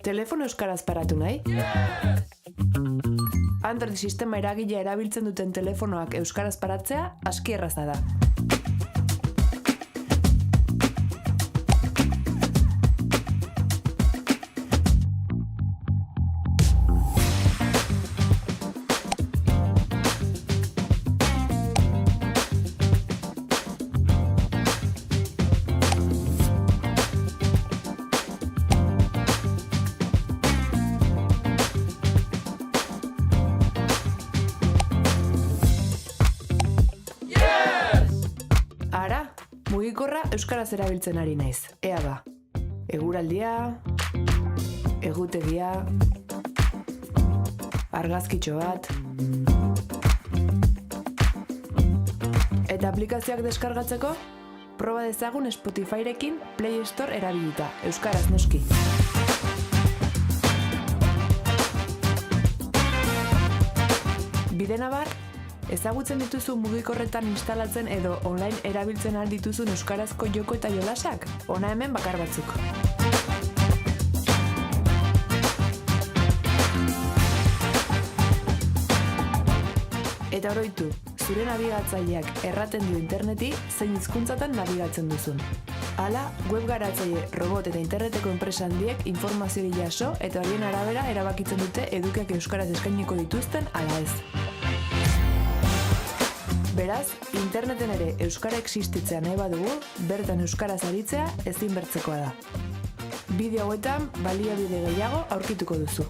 Telefono euskaraz paratu nahi? Android sistema eragilea erabiltzen duten telefonoak euskaraz paratzea aski erraza da. Mugikorra euskaraz erabiltzen ari naiz, ea ba. Eguraldia, egutegia, argazkitxo bat. Eta aplikazioak deskargatzeko, proba dezagun Spotifyrekin Play Store erabilita, euskaraz noski. Bidenabar, ezagutzen dituzu mugikorretan instalatzen edo online erabiltzen ahal dituzun euskarazko joko eta jolasak? Hona hemen bakar batzuk. Eta oroitu, zure nabigatzaileak erraten dio interneti zein hizkuntzatan nabigatzen duzun. Hala, web garatzaile, robot eta interneteko enpresa handiek informazioa jaso eta horien arabera erabakitzen dute edukiak euskaraz eskainiko dituzten ala ez. Beraz, interneten ere euskara existitzea nahi badugu, bertan euskaraz aritzea ezinbertzekoa da. Bideo hauetan baliabide gehiago aurkituko duzu.